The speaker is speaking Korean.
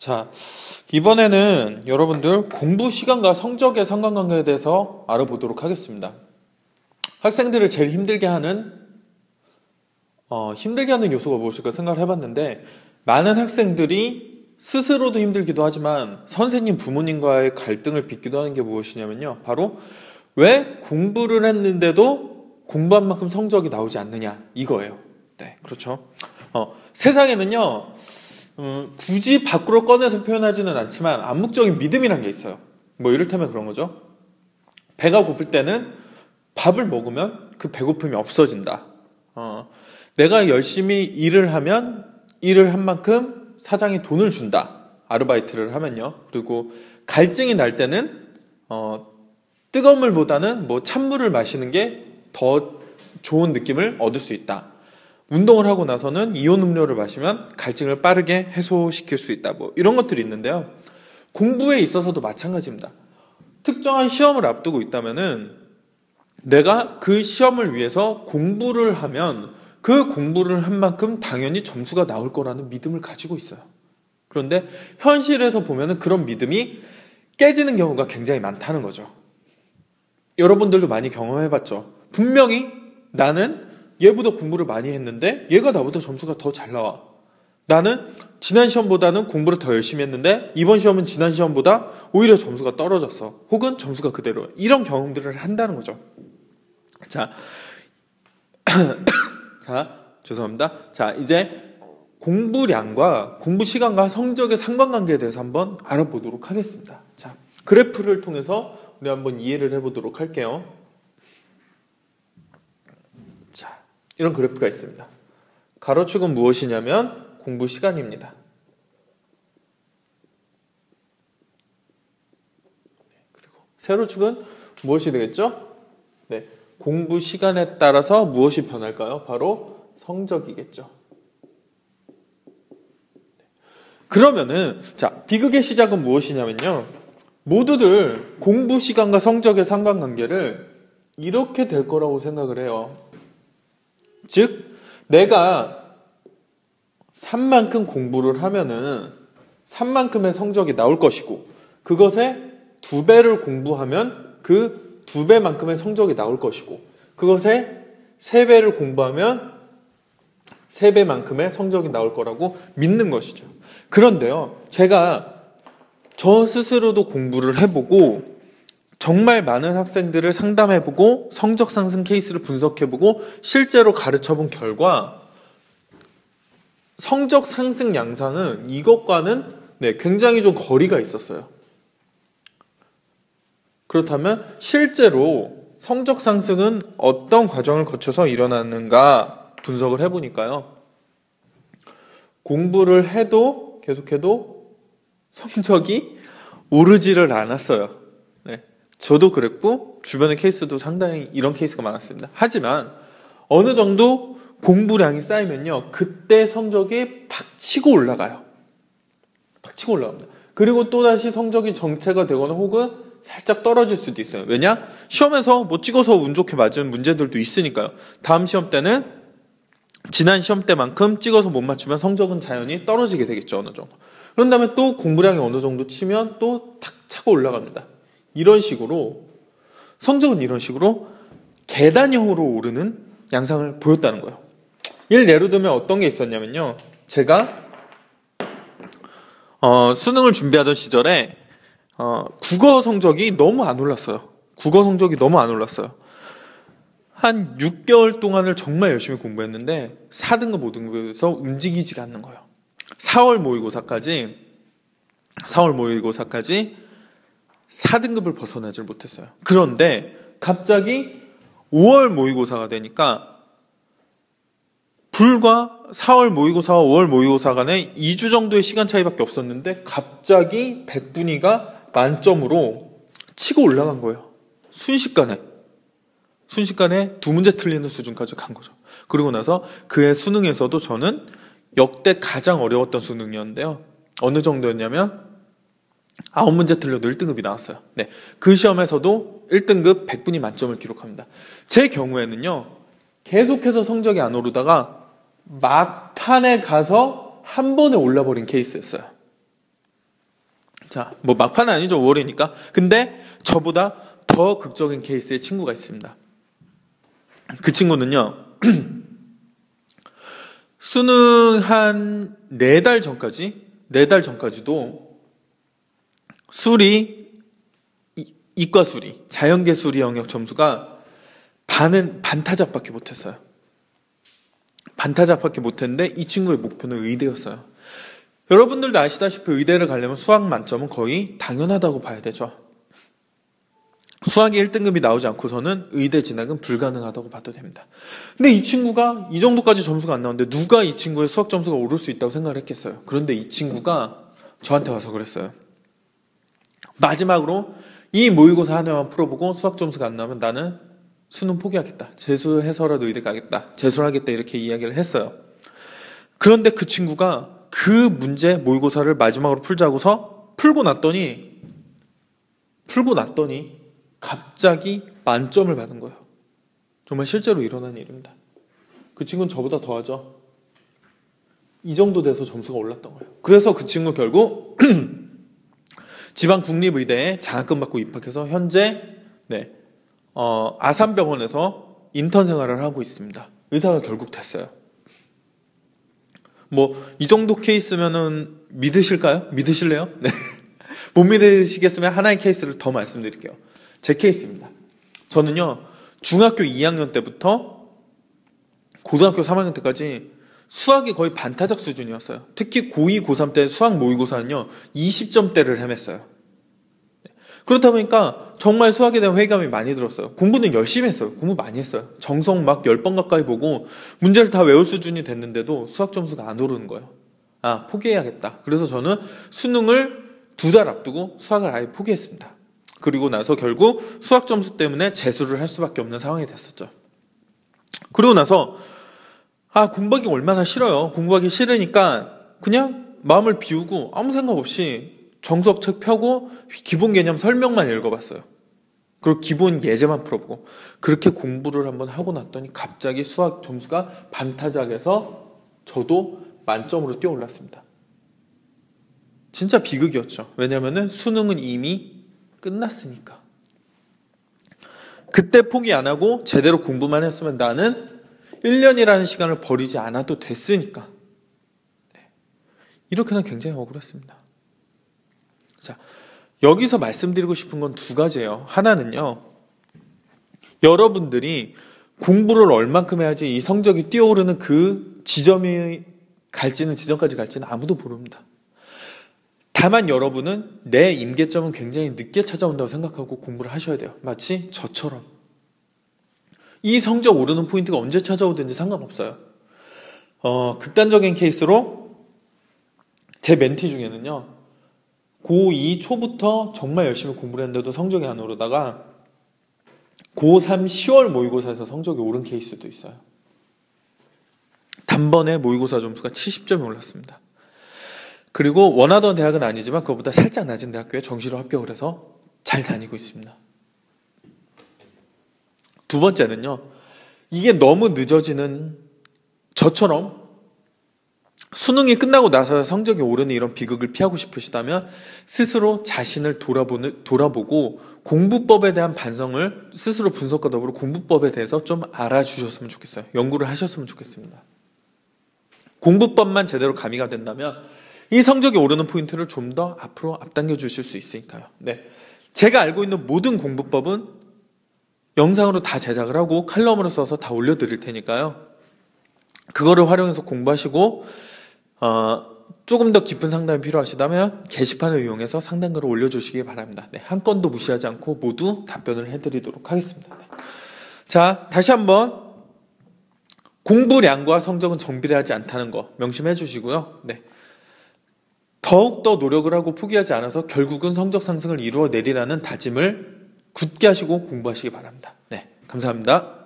자, 이번에는 여러분들 공부 시간과 성적의 상관관계에 대해서 알아보도록 하겠습니다. 학생들을 제일 힘들게 하는 요소가 무엇일까 생각을 해봤는데, 많은 학생들이 스스로도 힘들기도 하지만 선생님, 부모님과의 갈등을 빚기도 하는 게 무엇이냐면요, 바로 왜 공부를 했는데도 공부한 만큼 성적이 나오지 않느냐, 이거예요. 네, 그렇죠. 세상에는요, 굳이 밖으로 꺼내서 표현하지는 않지만 암묵적인 믿음이란 게 있어요. 뭐 이를테면 그런 거죠. 배가 고플 때는 밥을 먹으면 그 배고픔이 없어진다. 내가 열심히 일을 하면 일을 한 만큼 사장이 돈을 준다. 아르바이트를 하면요. 그리고 갈증이 날 때는 뜨거운 물보다는 찬물을 마시는 게 더 좋은 느낌을 얻을 수 있다. 운동을 하고 나서는 이온 음료를 마시면 갈증을 빠르게 해소시킬 수 있다. 이런 것들이 있는데요. 공부에 있어서도 마찬가지입니다. 특정한 시험을 앞두고 있다면은 내가 그 시험을 위해서 공부를 하면 그 공부를 한 만큼 당연히 점수가 나올 거라는 믿음을 가지고 있어요. 그런데 현실에서 보면은 그런 믿음이 깨지는 경우가 굉장히 많다는 거죠. 여러분들도 많이 경험해봤죠. 분명히 나는 얘보다 공부를 많이 했는데 얘가 나보다 점수가 더 잘 나와. 나는 지난 시험보다는 공부를 더 열심히 했는데 이번 시험은 지난 시험보다 오히려 점수가 떨어졌어. 혹은 점수가 그대로. 이런 경험들을 한다는 거죠. 자, 죄송합니다. 자, 이제 공부량과 공부 시간과 성적의 상관관계에 대해서 한번 알아보도록 하겠습니다. 자, 그래프를 통해서 우리 한번 이해를 해보도록 할게요. 자, 이런 그래프가 있습니다. 가로축은 무엇이냐면 공부 시간입니다. 그리고 세로축은 무엇이 되겠죠? 네, 공부 시간에 따라서 무엇이 변할까요? 바로 성적이겠죠. 그러면은 자, 비극의 시작은 무엇이냐면요, 모두들 공부 시간과 성적의 상관관계를 이렇게 될 거라고 생각을 해요. 즉, 내가 산만큼 공부를 하면은 산만큼의 성적이 나올 것이고, 그것에 2배를 공부하면 그 2배만큼의 성적이 나올 것이고, 그것에 3배를 공부하면 3배만큼의 성적이 나올 거라고 믿는 것이죠. 그런데요, 제가 저 스스로도 공부를 해보고 정말 많은 학생들을 상담해보고 성적 상승 케이스를 분석해보고 실제로 가르쳐본 결과 성적 상승 양상은 이것과는 굉장히 좀 거리가 있었어요. 그렇다면 실제로 성적 상승은 어떤 과정을 거쳐서 일어나는가 분석을 해보니까요, 공부를 해도 계속해도 성적이 오르지를 않았어요. 저도 그랬고 주변의 케이스도 상당히 이런 케이스가 많았습니다. 하지만 어느 정도 공부량이 쌓이면요, 그때 성적이 팍 치고 올라가요. 팍 치고 올라갑니다. 그리고 또다시 성적이 정체가 되거나 혹은 살짝 떨어질 수도 있어요. 왜냐? 시험에서 찍어서 운 좋게 맞은 문제들도 있으니까요. 다음 시험 때는 지난 시험 때만큼 찍어서 못 맞추면 성적은 자연히 떨어지게 되겠죠. 어느 정도. 그런 다음에 또 공부량이 어느 정도 치면 또 탁 차고 올라갑니다. 이런 식으로 성적은 이런 식으로 계단형으로 오르는 양상을 보였다는 거예요. 예를 들면 어떤 게 있었냐면요, 제가 수능을 준비하던 시절에 국어 성적이 너무 안 올랐어요. 한 6개월 동안을 정말 열심히 공부했는데 4등급, 5등급에서 움직이지가 않는 거예요. 4월 모의고사까지 4등급을 벗어나질 못했어요. 그런데 갑자기 5월 모의고사가 되니까 불과 4월 모의고사와 5월 모의고사 간에 2주 정도의 시간 차이밖에 없었는데 갑자기 100분위가 만점으로 치고 올라간 거예요. 순식간에 2문제 틀리는 수준까지 간 거죠. 그리고 나서 그해 수능에서도 저는 역대 가장 어려웠던 수능이었는데요. 어느 정도였냐면 9문제 틀려도 1등급이 나왔어요. 그 시험에서도 1등급 100분위 만점을 기록합니다. 제 경우에는요, 계속해서 성적이 안 오르다가 막판에 가서 한 번에 올라버린 케이스였어요. 자, 뭐 막판은 아니죠. 5월이니까. 근데 저보다 더 극적인 케이스의 친구가 있습니다. 그 친구는요. 수능 한 4달 전까지도 수리, 이과 수리, 자연계 수리 영역 점수가 반타작밖에 못했어요. 반타작밖에 못했는데 이 친구의 목표는 의대였어요. 여러분들도 아시다시피 의대를 가려면 수학 만점은 거의 당연하다고 봐야 되죠. 수학이 1등급이 나오지 않고서는 의대 진학은 불가능하다고 봐도 됩니다. 근데 이 친구가 이 정도까지 점수가 안 나오는데 누가 이 친구의 수학 점수가 오를 수 있다고 생각을 했겠어요. 그런데 이 친구가 저한테 와서 그랬어요. 마지막으로 이 모의고사 하나만 풀어보고 수학 점수가 안 나오면 나는 수능 포기하겠다. 재수해서라도 의대 가겠다. 재수를 하겠다. 이렇게 이야기를 했어요. 그런데 그 친구가 그 문제 모의고사를 마지막으로 풀고 났더니 갑자기 만점을 받은 거예요. 정말 실제로 일어난 일입니다. 그 친구는 저보다 더하죠. 이 정도 돼서 점수가 올랐던 거예요. 그래서 그 친구 결국 지방 국립의대에 장학금 받고 입학해서 현재 아산병원에서 인턴 생활을 하고 있습니다. 의사가 결국 됐어요. 뭐 이 정도 케이스면은 믿으실까요? 믿으실래요? 네. 못 믿으시겠으면 하나의 케이스를 더 말씀드릴게요. 제 케이스입니다. 저는요, 중학교 2학년 때부터 고등학교 3학년 때까지 수학이 거의 반타작 수준이었어요. 특히 고2, 고3 때 수학 모의고사는요, 20점대를 헤맸어요. 그렇다 보니까 정말 수학에 대한 회의감이 많이 들었어요. 공부는 열심히 했어요. 공부 많이 했어요. 정성 막 10번 가까이 보고 문제를 다 외울 수준이 됐는데도 수학 점수가 안 오르는 거예요. 아, 포기해야겠다. 그래서 저는 수능을 2달 앞두고 수학을 아예 포기했습니다. 그리고 나서 결국 수학 점수 때문에 재수를 할 수밖에 없는 상황이 됐었죠. 그리고 나서 공부하기 얼마나 싫어요. 공부하기 싫으니까 그냥 마음을 비우고 아무 생각 없이 정석책 펴고 기본 개념 설명만 읽어봤어요. 그리고 기본 예제만 풀어보고 그렇게 공부를 한번 하고 났더니 갑자기 수학 점수가 반타작에서 저도 만점으로 뛰어올랐습니다. 진짜 비극이었죠. 왜냐면은 수능은 이미 끝났으니까. 그때 포기 안 하고 제대로 공부만 했으면 나는 1년이라는 시간을 버리지 않아도 됐으니까. 이렇게는 굉장히 억울했습니다. 자, 여기서 말씀드리고 싶은 건 2가지예요. 하나는요, 여러분들이 공부를 얼만큼 해야지 이 성적이 뛰어오르는 그 지점까지 갈지는 아무도 모릅니다. 다만 여러분은 내 임계점은 굉장히 늦게 찾아온다고 생각하고 공부를 하셔야 돼요. 마치 저처럼. 이 성적 오르는 포인트가 언제 찾아오든지 상관없어요. 극단적인 케이스로 제 멘티 중에는요, 고2 초부터 정말 열심히 공부를 했는데도 성적이 안 오르다가 고3 10월 모의고사에서 성적이 오른 케이스도 있어요. 단번에 모의고사 점수가 70점이 올랐습니다. 그리고 원하던 대학은 아니지만 그것보다 살짝 낮은 대학교에 정시로 합격을 해서 잘 다니고 있습니다. 2번째는요, 이게 너무 늦어지는 저처럼 수능이 끝나고 나서 성적이 오르는 이런 비극을 피하고 싶으시다면 스스로 자신을 돌아보고 공부법에 대한 반성을 스스로 분석과 더불어 공부법에 대해서 좀 알아주셨으면 좋겠어요. 연구를 하셨으면 좋겠습니다. 공부법만 제대로 가미가 된다면 이 성적이 오르는 포인트를 좀 더 앞으로 앞당겨 주실 수 있으니까요. 네, 제가 알고 있는 모든 공부법은 영상으로 다 제작을 하고 칼럼으로 써서 다 올려드릴 테니까요. 그거를 활용해서 공부하시고 조금 더 깊은 상담이 필요하시다면 게시판을 이용해서 상담글을 올려주시기 바랍니다. 네, 한 건도 무시하지 않고 모두 답변을 해드리도록 하겠습니다. 네. 자, 다시 한번 공부량과 성적은 정비례하지 않다는 거 명심해 주시고요. 네. 더욱더 노력을 하고 포기하지 않아서 결국은 성적 상승을 이루어내리라는 다짐을 굳게 하시고 공부하시기 바랍니다. 네, 감사합니다.